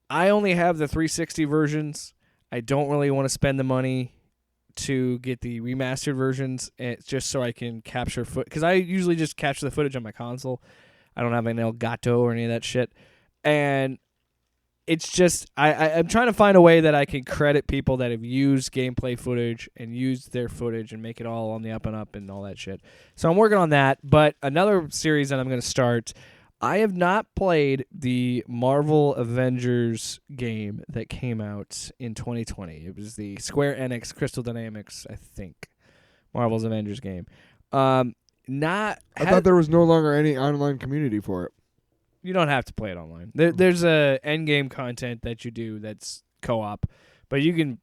I only have the 360 versions. I don't really want to spend the money to get the remastered versions, just so I can capture because I usually just capture the footage on my console. I don't have an Elgato or any of that shit, and it's just I'm trying to find a way that I can credit people that have used gameplay footage and used their footage and make it all on the up and up and all that shit. So I'm working on that. But another series that I'm going to start, I have not played the Marvel Avengers game that came out in 2020. It was the Square Enix Crystal Dynamics, I think, Marvel's Avengers game. I thought there was no longer any online community for it. You don't have to play it online. There's a end game content that you do that's co-op, but you can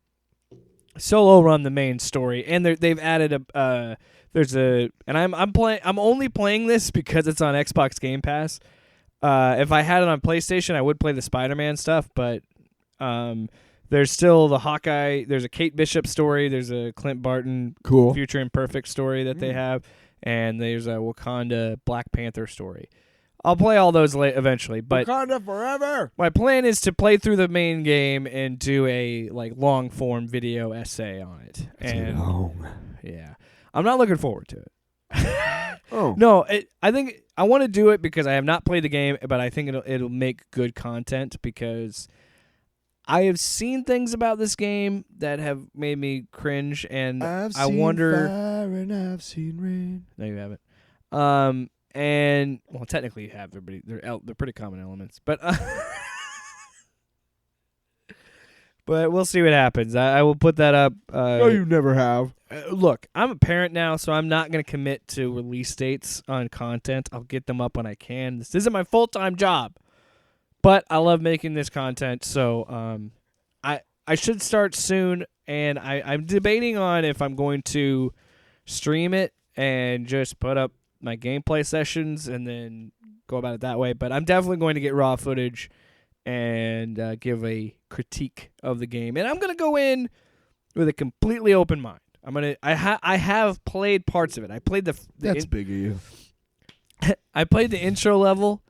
solo run the main story. And they've added I'm only playing this because it's on Xbox Game Pass. If I had it on PlayStation, I would play the Spider-Man stuff, but there's still the Hawkeye. There's a Kate Bishop story. There's a Clint Barton Future Imperfect story that they have, and there's a Wakanda Black Panther story. I'll play all those eventually, but Wakanda forever. My plan is to play through the main game and do a long form video essay on it. Yeah, I'm not looking forward to it. No, I think I want to do it because I have not played the game, but I think it'll make good content, because I have seen things about this game that have made me cringe, and I wonder. Fire and I've seen rain. No, you haven't. And well, technically you have. They're pretty common elements, but but we'll see what happens. I will put that up. No, you never have. Look, I'm a parent now, so I'm not going to commit to release dates on content. I'll get them up when I can. This isn't my full-time job, but I love making this content, so I should start soon, and I'm debating on if I'm going to stream it and just put up my gameplay sessions and then go about it that way. But I'm definitely going to get raw footage and give a critique of the game, and I'm going to go in with a completely open mind. I have played parts of it. I played That's big of you. I played the intro level,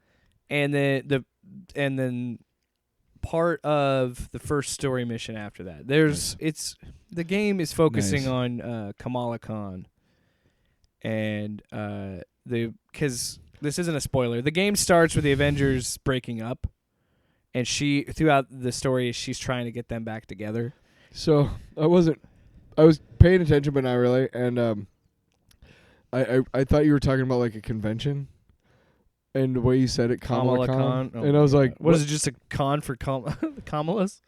and then part of the first story mission after that. The game is focusing on Kamala Khan, and because this isn't a spoiler. The game starts with the Avengers breaking up, and throughout the story she's trying to get them back together. So I was paying attention, but not really, and I thought you were talking about like a convention, and the way you said it, Kamala Khan. Oh, and I was like, what is it? Just a con for Kamalas?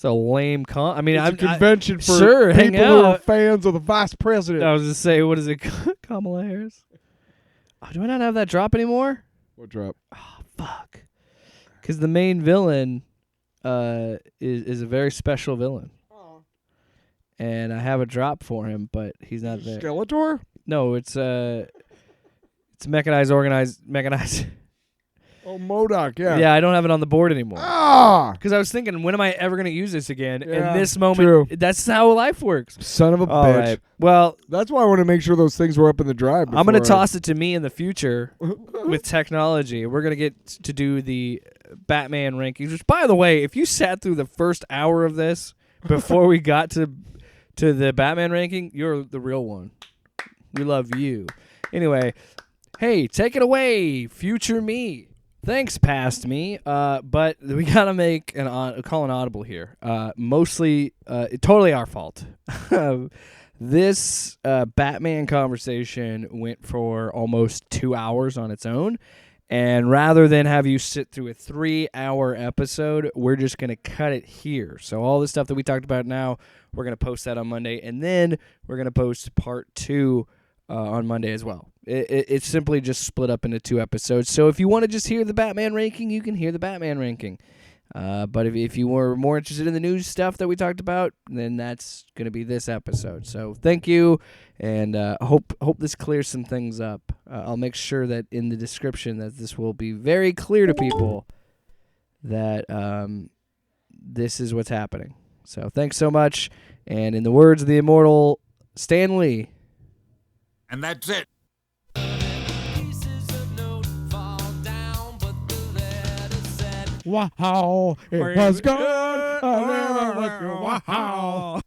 It's a lame con. I mean, It's a convention for sure, hang people who are out. fans of the vice president. I was just say, what is it? Kamala Harris. Oh, do I not have that drop anymore? What drop? Oh, fuck. Because the main villain is a very special villain. And I have a drop for him, but he's not there. Skeletor? No, it's mechanized. Oh, MODOK, yeah. Yeah, I don't have it on the board anymore. Ah! Because I was thinking, when am I ever going to use this again? Yeah, and this moment, true. that's how life works. Son of a All bitch. right. Well, That's why I want to make sure those things were up in the drive. I'm going to before I- toss it to me in the future with technology. We're going to get to do the Batman rankings. Which, by the way, if you sat through the first hour of this before we got to the Batman ranking, you're the real one. We love you. Anyway, hey, take it away, future me. Thanks, past me. But we gotta make call an audible here. Mostly, totally our fault. This Batman conversation went for almost 2 hours on its own. And rather than have you sit through a 3-hour episode, we're just going to cut it here. So all the stuff that we talked about now, we're going to post that on Monday. And then we're going to post part 2 on Monday as well. It's simply just split up into 2 episodes. So if you want to just hear the Batman ranking, you can hear the Batman ranking. But if you were more interested in the news stuff that we talked about, then that's going to be this episode. So thank you, and hope this clears some things up. I'll make sure that in the description that this will be very clear to people that this is what's happening. So thanks so much, and in the words of the immortal Stan Lee. And that's it. Wow, it was good. I never let you. Wow.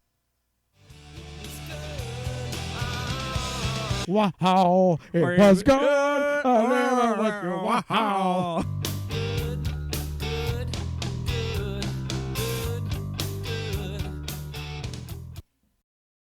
Wow, it was good. I never let you. Wow.